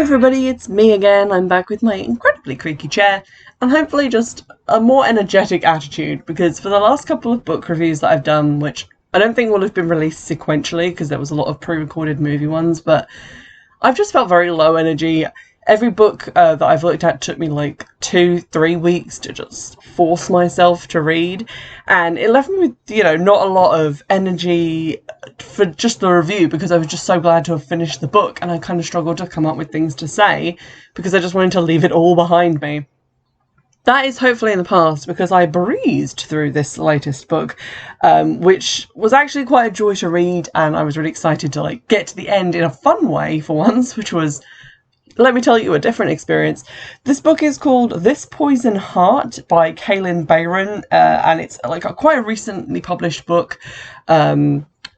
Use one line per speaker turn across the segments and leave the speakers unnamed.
everybody, it's me again. I'm back with my incredibly creaky chair and hopefully just a more energetic attitude, because for the last couple of book reviews that I've done, which I don't think will have been released sequentially because there was a lot of pre-recorded movie ones, but I've just felt very low energy. Every book that I've looked at took me like 2-3 weeks to just force myself to read, and it left me with, not a lot of energy for just the review, because I was just so glad to have finished the book, and I kind of struggled to come up with things to say because I just wanted to leave it all behind me. That is hopefully in the past, because I breezed through this latest book, which was actually quite a joy to read, and I was really excited to get to the end in a fun way for once, which was, let me tell you, a different experience. This book is called This Poison Heart by Kalynn Bayron, and it's quite a recently published book,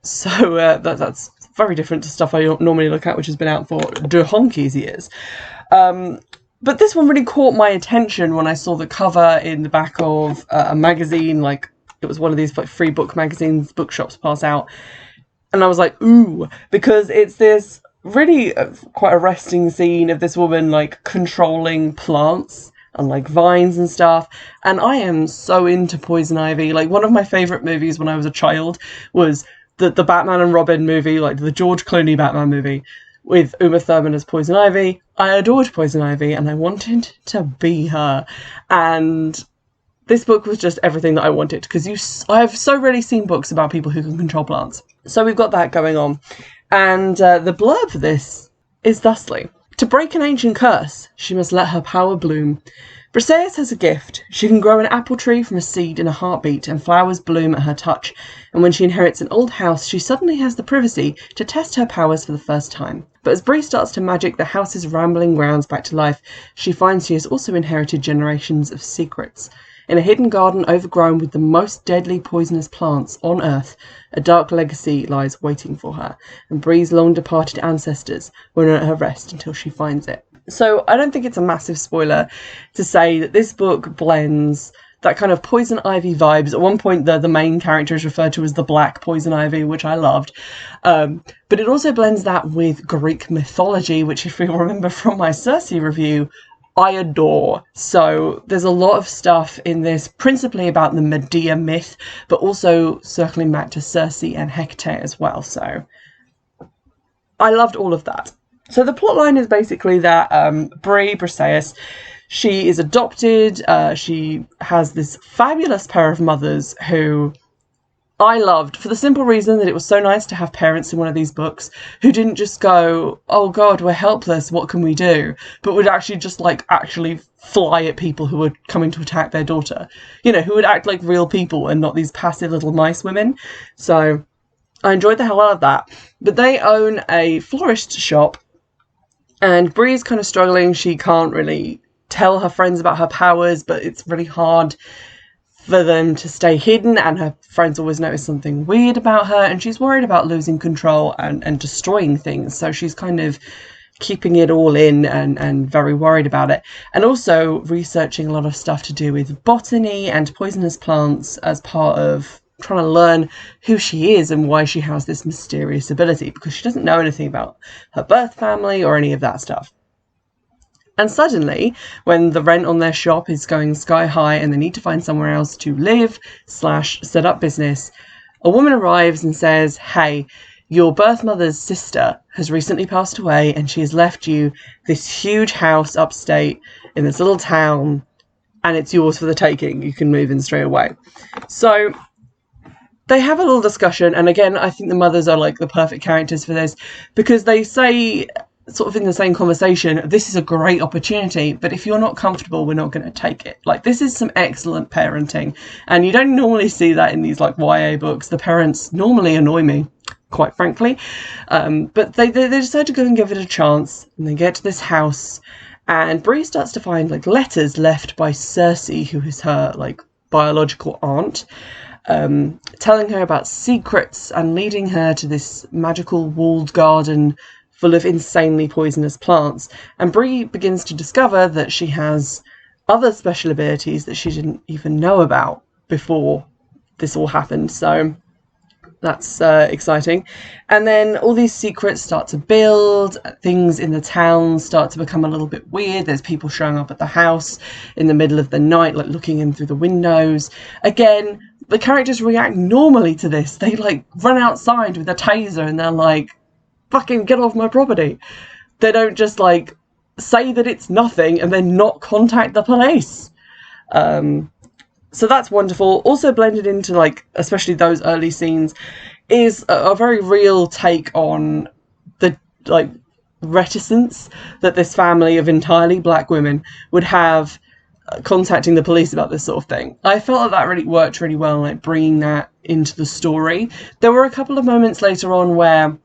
so that's very different to stuff I normally look at, which has been out for donkey's years. But this one really caught my attention when I saw the cover in the back of a magazine, it was one of these free book magazines bookshops pass out, and I was like, ooh, because it's this really quite arresting scene of this woman controlling plants and vines and stuff, and I am so into poison ivy. One of my favourite movies when I was a child was the Batman and Robin movie, the George Clooney Batman movie with Uma Thurman as Poison Ivy. I adored Poison Ivy and I wanted to be her, and this book was just everything that I wanted, because I've so rarely seen books about people who can control plants. So we've got that going on. And the blurb for this is thusly: to break an ancient curse, she must let her power bloom. Briseis has a gift. She can grow an apple tree from a seed in a heartbeat, and flowers bloom at her touch. And when she inherits an old house, she suddenly has the privacy to test her powers for the first time. But as Bree starts to magic the house's rambling grounds back to life, she finds she has also inherited generations of secrets. In a hidden garden overgrown with the most deadly poisonous plants on Earth, a dark legacy lies waiting for her, and Bree's long-departed ancestors won't let her rest until she finds it. So I don't think it's a massive spoiler to say that this book blends that kind of poison ivy vibes. At one point, the main character is referred to as the Black Poison Ivy, which I loved. But it also blends that with Greek mythology, which, if you remember from my Circe review, I adore. So there's a lot of stuff in this, principally about the Medea myth, but also circling back to Circe and Hecate as well. So I loved all of that. So the plotline is basically that Briseis, she is adopted. She has this fabulous pair of mothers who I loved, for the simple reason that it was so nice to have parents in one of these books who didn't just go, oh God, we're helpless, what can we do? But would actually just actually fly at people who were coming to attack their daughter. Who would act like real people and not these passive little nice women. So I enjoyed the hell out of that. But they own a florist shop, and Bree's kind of struggling. She can't really tell her friends about her powers, but it's really hard for them to stay hidden, and her friends always notice something weird about her, and she's worried about losing control and destroying things. So she's kind of keeping it all in and very worried about it, and also researching a lot of stuff to do with botany and poisonous plants as part of trying to learn who she is and why she has this mysterious ability, because she doesn't know anything about her birth family or any of that stuff. And suddenly, when the rent on their shop is going sky high and they need to find somewhere else to live / set up business, a woman arrives and says, hey, your birth mother's sister has recently passed away, and she has left you this huge house upstate in this little town, and it's yours for the taking. You can move in straight away. So they have a little discussion, and again, I think the mothers are the perfect characters for this, because they say, sort of in the same conversation, this is a great opportunity, but if you're not comfortable, we're not going to take it. This is some excellent parenting, and you don't normally see that in these YA books. The parents normally annoy me, quite frankly, but they decide to go and give it a chance, and they get to this house, and Bree starts to find letters left by Circe, who is her biological aunt, telling her about secrets and leading her to this magical walled garden full of insanely poisonous plants. And Bree begins to discover that she has other special abilities that she didn't even know about before this all happened. So That's exciting. And then all these secrets start to build, things in the town start to become a little bit weird. There's people showing up at the house in the middle of the night, like looking in through the windows. Again, the characters react normally to this. They like run outside with a taser and they're like, fucking get off my property. They don't just like say that it's nothing and then not contact the police. So that's wonderful. Also blended into, like, especially those early scenes, is a very real take on the, like, reticence that this family of entirely black women would have contacting the police about this sort of thing. I felt that really worked really well, like, bringing that into the story. There were a couple of moments later on where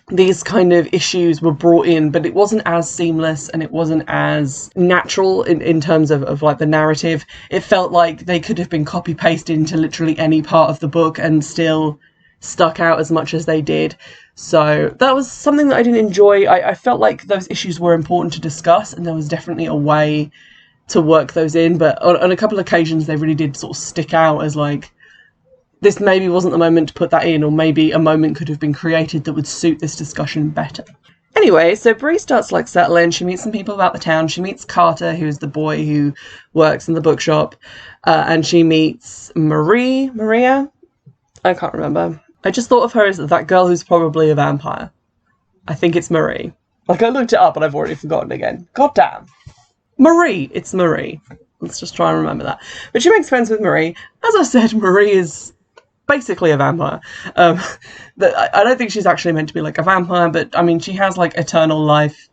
these kind of issues were brought in, but it wasn't as seamless and it wasn't as natural in terms of like the narrative. It felt like they could have been copy pasted into literally any part of the book and still stuck out as much as they did. So that was something that I didn't enjoy. I felt like those issues were important to discuss and there was definitely a way to work those in, but on a couple of occasions they really did sort of stick out as like, this maybe wasn't the moment to put that in, or maybe a moment could have been created that would suit this discussion better. Anyway, so Bree starts to like settle in. She meets some people about the town. She meets Carter, who's the boy who works in the bookshop, and she meets Maria? I can't remember. I just thought of her as that girl who's probably a vampire. I think it's Marie. Like, I looked it up and I've already forgotten again. God damn. Marie. It's Marie. Let's just try and remember that. But she makes friends with Marie. As I said, Marie is basically a vampire. I don't think she's actually meant to be like a vampire, but I mean, she has like eternal life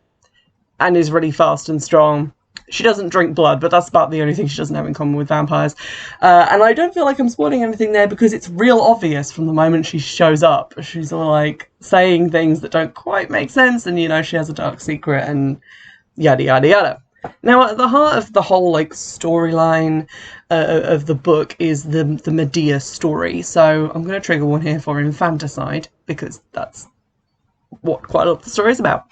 and is really fast and strong. She doesn't drink blood, but that's about the only thing she doesn't have in common with vampires. And I don't feel like I'm spoiling anything there because it's real obvious from the moment she shows up. She's all like saying things that don't quite make sense, and you know, she has a dark secret and yada yada yada. Now, at the heart of the whole like storyline of the book is the Medea story. So I'm going to trigger one here for infanticide because that's what quite a lot of the story is about.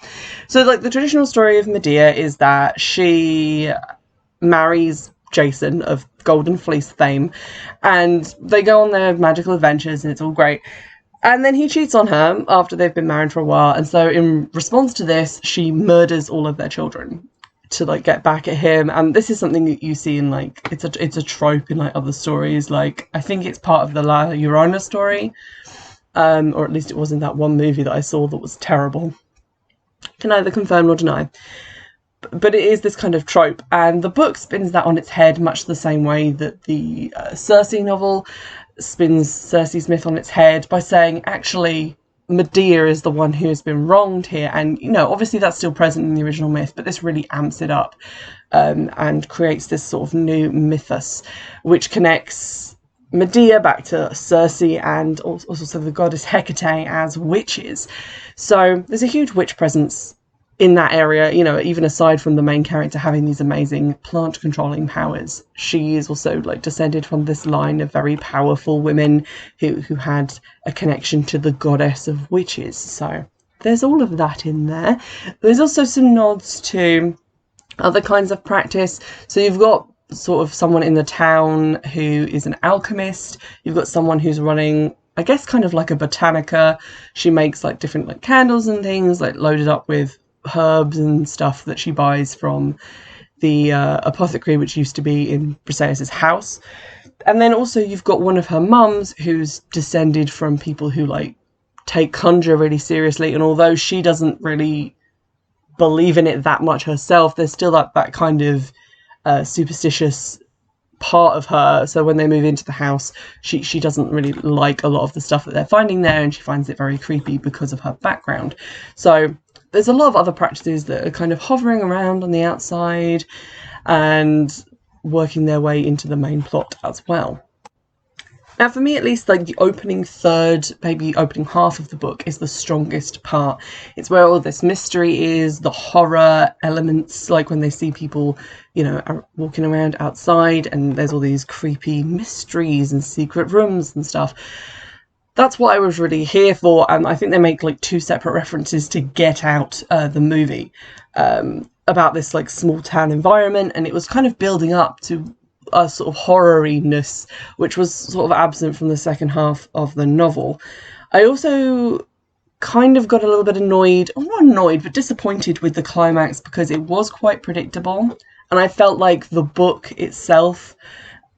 So like the traditional story of Medea is that she marries Jason of Golden Fleece fame and they go on their magical adventures and it's all great. And then he cheats on her after they've been married for a while. And so in response to this, she murders all of their children to like get back at him. And this is something that you see in like it's a trope in like other stories. Like I think it's part of the La Llorona story, or at least it was in that one movie that I saw that was terrible. Can neither confirm nor deny, but it is this kind of trope, and the book spins that on its head much the same way that the Circe novel spins Circe's myth on its head by saying actually Medea is the one who has been wronged here. And, you know, obviously that's still present in the original myth, but this really amps it up and creates this sort of new mythos, which connects Medea back to Circe and also the goddess Hecate as witches. So there's a huge witch presence in that area, you know, even aside from the main character having these amazing plant controlling powers. She is also like descended from this line of very powerful women who had a connection to the goddess of witches. So there's all of that in there. There's also some nods to other kinds of practice. So you've got sort of someone in the town who is an alchemist. You've got someone who's running, I guess, kind of like a botanica. She makes like different like candles and things like loaded up with herbs and stuff that she buys from the apothecary, which used to be in Briseis's house. And then also you've got one of her mums who's descended from people who like take conjure really seriously, and although she doesn't really believe in it that much herself, there's still that kind of superstitious part of her. So when they move into the house, she doesn't really like a lot of the stuff that they're finding there, and she finds it very creepy because of her background. So there's a lot of other practices that are kind of hovering around on the outside and working their way into the main plot as well. Now, for me, at least, like the opening third, maybe opening half of the book is the strongest part. It's where all this mystery is, the horror elements, like when they see people, you know, walking around outside and there's all these creepy mysteries and secret rooms and stuff. That's what I was really here for, and I think they make like two separate references to Get Out, the movie, about this like small town environment, and it was kind of building up to a sort of horror-iness, which was sort of absent from the second half of the novel. I also kind of got a little bit annoyed, or not annoyed, but disappointed with the climax because it was quite predictable. And I felt like the book itself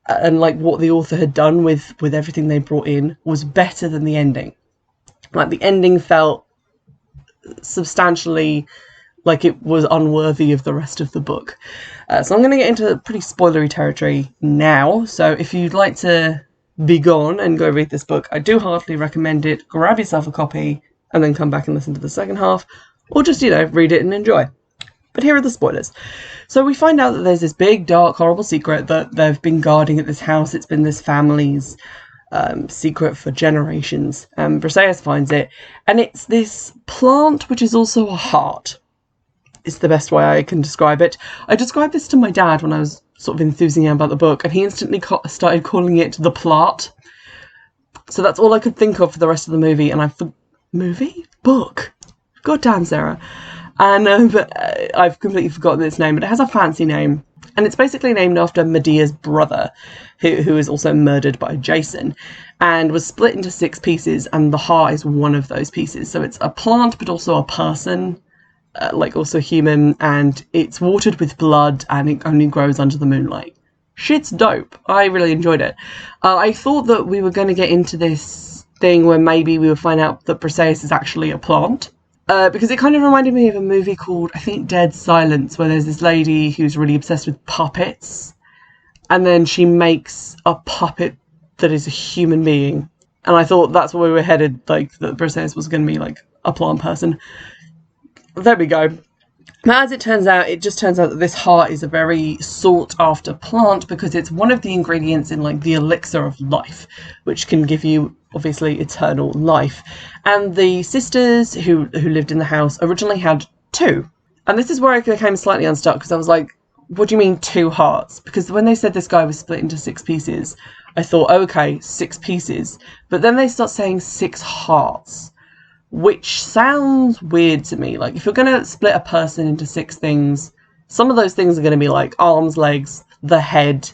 and like what the author had done with everything they brought in was better than the ending. Like the ending felt substantially like it was unworthy of the rest of the book. So I'm going to get into pretty spoilery territory now. So if you'd like to be gone and go read this book, I do heartily recommend it. Grab yourself a copy and then come back and listen to the second half, or just, read it and enjoy. But here are the spoilers. So we find out that there's this big, dark, horrible secret that they've been guarding at this house. It's been this family's secret for generations. Briseis finds it, and it's this plant which is also a heart. It's the best way I can describe it. I described this to my dad when I was sort of enthusing him about the book, and he instantly started calling it the plot. So that's all I could think of for the rest of the movie, and book. God damn, Sarah. And I've completely forgotten its name, but it has a fancy name. And it's basically named after Medea's brother, who is also murdered by Jason, and was split into 6 pieces, and the heart is one of those pieces. So it's a plant, but also a person, also human, and it's watered with blood, and it only grows under the moonlight. Shit's dope. I really enjoyed it. I thought that we were going to get into this thing where maybe we would find out that Briseis is actually a plant. Because it kind of reminded me of a movie called, I think, Dead Silence, where there's this lady who's really obsessed with puppets, and then she makes a puppet that is a human being. And I thought that's where we were headed, like, that Briseis was going to be, like, a plant person. There we go. Now, as it turns out that this heart is a very sought-after plant because it's one of the ingredients in, like, the elixir of life, which can give you, obviously, eternal life. And the sisters who lived in the house originally had 2. And this is where I became slightly unstuck, because I was like, what do you mean 2 hearts? Because when they said this guy was split into 6 pieces, I thought, okay, 6 pieces. But then they start saying 6 hearts, which sounds weird to me. Like, if you're going to split a person into 6 things, some of those things are going to be like arms, legs, the head.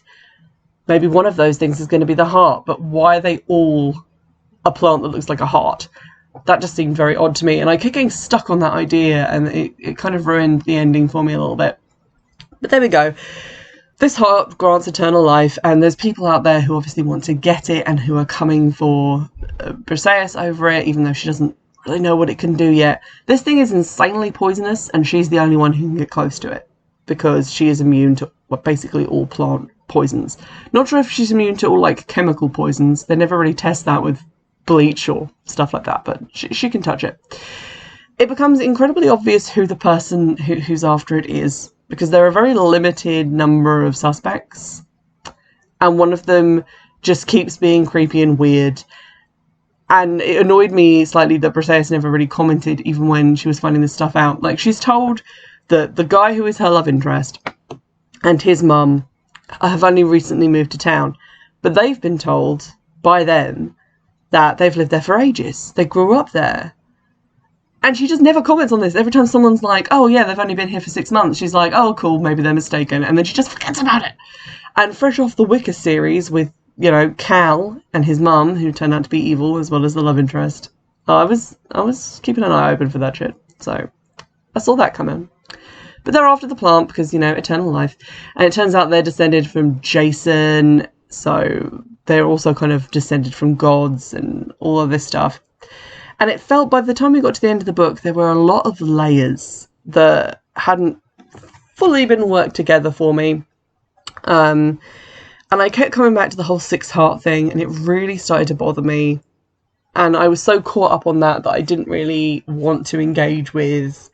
Maybe one of those things is going to be the heart. But why are they all a plant that looks like a heart? That just seemed very odd to me, and I kept getting stuck on that idea, and it kind of ruined the ending for me a little bit. But there we go. This heart grants eternal life, and there's people out there who obviously want to get it and who are coming for Briseis over it, even though she doesn't really know what it can do yet. This thing is insanely poisonous, and she's the only one who can get close to it, because she is immune to basically all plant poisons. Not sure if she's immune to all, like, chemical poisons. They never really test that with bleach or stuff like that, but she can touch it. It becomes incredibly obvious who the person who's after it is, because there are a very limited number of suspects, and one of them just keeps being creepy and weird. And it annoyed me slightly that Briseis never really commented, even when she was finding this stuff out. Like, she's told that the guy who is her love interest and his mum have only recently moved to town, but they've been told by them that they've lived there for ages. They grew up there. And she just never comments on this. Every time someone's like, oh yeah, they've only been here for 6 months, she's like, oh cool, maybe they're mistaken. And then she just forgets about it. And fresh off the Wicker series with, Cal and his mum, who turned out to be evil, as well as the love interest, I was keeping an eye open for that shit. So I saw that coming. But they're after the plant because, eternal life. And it turns out they're descended from Jason, so they're also kind of descended from gods and all of this stuff. And it felt, by the time we got to the end of the book, there were a lot of layers that hadn't fully been worked together for me. And I kept coming back to the whole 6 heart thing, and it really started to bother me. And I was so caught up on that I didn't really want to engage with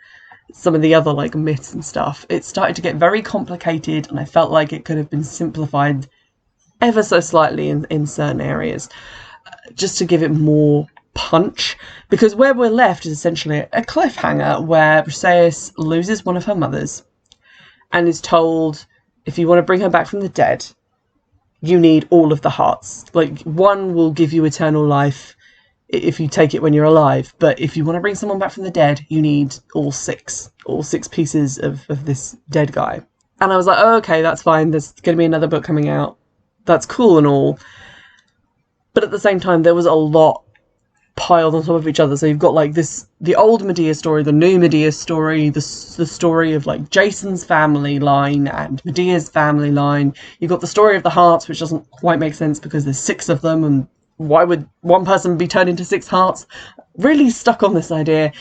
some of the other, like, myths and stuff. It started to get very complicated, and I felt like it could have been simplified ever so slightly in certain areas, just to give it more punch. Because where we're left is essentially a cliffhanger where Briseis loses one of her mothers and is told, if you want to bring her back from the dead, you need all of the hearts. Like, one will give you eternal life if you take it when you're alive, but if you want to bring someone back from the dead, you need all 6 pieces of this dead guy. And I was like, oh, okay, that's fine. There's going to be another book coming out. That's cool and all. But at the same time, there was a lot piled on top of each other. So you've got like the old Medea story, the new Medea story, the story of like Jason's family line and Medea's family line. You've got the story of the hearts, which doesn't quite make sense because there's 6 of them, and why would one person be turned into 6 hearts? Really stuck on this idea.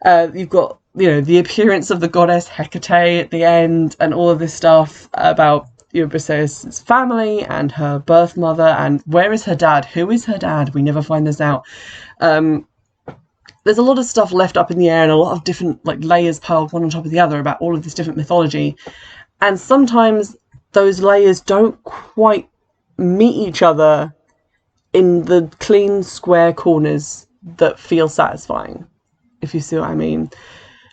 You've got, the appearance of the goddess Hecate at the end, and all of this stuff about Briseis' family and her birth mother, and where is her dad? Who is her dad? We never find this out. There's a lot of stuff left up in the air, and a lot of different like layers piled one on top of the other about all of this different mythology, and sometimes those layers don't quite meet each other in the clean square corners that feel satisfying, if you see what I mean.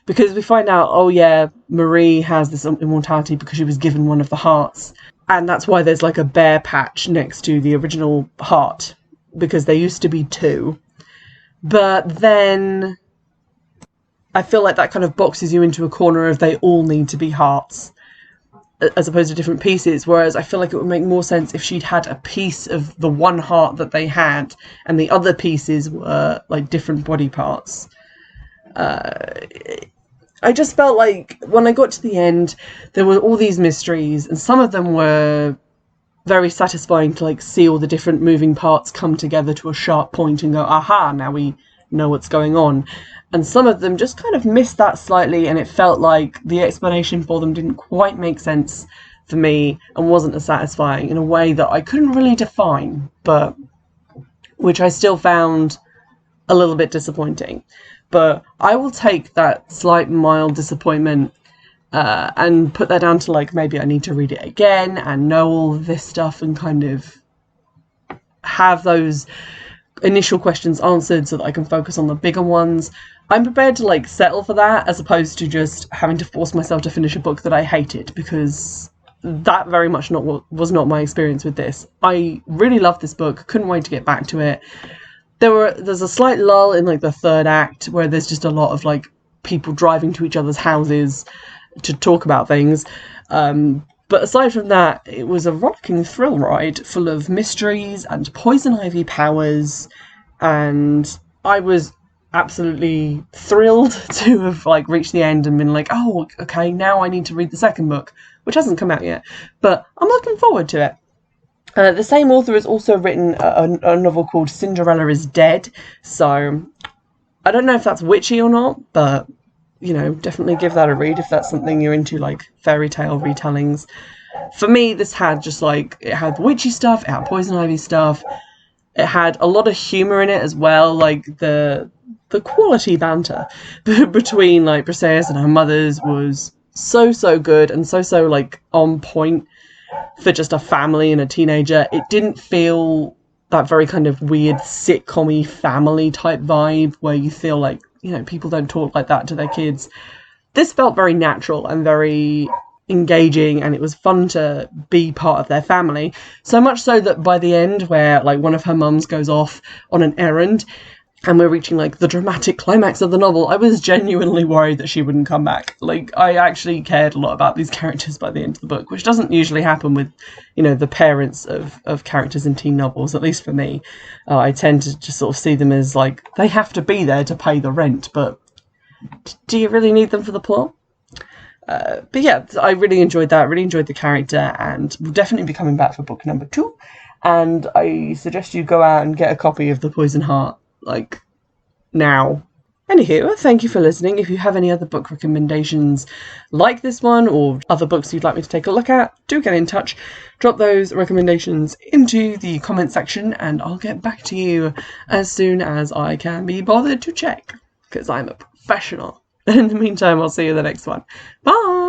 Because we find out, oh yeah, Marie has this immortality because she was given one of the hearts. And that's why there's like a bare patch next to the original heart, because there used to be 2. But then I feel like that kind of boxes you into a corner of they all need to be hearts, as opposed to different pieces. Whereas I feel like it would make more sense if she'd had a piece of the one heart that they had, and the other pieces were like different body parts. I just felt like when I got to the end, there were all these mysteries, and some of them were very satisfying to like see all the different moving parts come together to a sharp point and go, aha, now we know what's going on. And some of them just kind of missed that slightly, and it felt like the explanation for them didn't quite make sense for me and wasn't as satisfying in a way that I couldn't really define, but which I still found a little bit disappointing. But I will take that slight mild disappointment and put that down to like maybe I need to read it again and know all this stuff and kind of have those initial questions answered so that I can focus on the bigger ones. I'm prepared to like settle for that as opposed to just having to force myself to finish a book that I hated, because that very much was not my experience with this. I really loved this book, couldn't wait to get back to it. There's a slight lull in like the 3rd act where there's just a lot of like people driving to each other's houses to talk about things. But aside from that, it was a rocking thrill ride full of mysteries and poison ivy powers, and I was absolutely thrilled to have like reached the end and been like, oh, okay, now I need to read the 2nd book, which hasn't come out yet, but I'm looking forward to it. The same author has also written a novel called Cinderella is Dead, so I don't know if that's witchy or not, but, definitely give that a read if that's something you're into, like fairy tale retellings. For me, this had just like, it had witchy stuff, it had poison ivy stuff, it had a lot of humour in it as well, like the quality banter between like Briseis and her mothers was so good and so like on point for just a family and a teenager. It didn't feel that very kind of weird sitcom-y family type vibe where you feel like, people don't talk like that to their kids. This felt very natural and very engaging, and it was fun to be part of their family. So much so that by the end, where like one of her mums goes off on an errand and we're reaching like the dramatic climax of the novel, I was genuinely worried that she wouldn't come back. Like, I actually cared a lot about these characters by the end of the book, which doesn't usually happen with, the parents of characters in teen novels, at least for me. I tend to just sort of see them as like, they have to be there to pay the rent, but do you really need them for the plot? But yeah, I really enjoyed that, really enjoyed the character, and will definitely be coming back for book number 2. And I suggest you go out and get a copy of The Poison Heart, like, now. Anywho, thank you for listening. If you have any other book recommendations like this one, or other books you'd like me to take a look at, do get in touch. Drop those recommendations into the comment section, and I'll get back to you as soon as I can be bothered to check, because I'm a professional. In the meantime, I'll see you in the next one. Bye!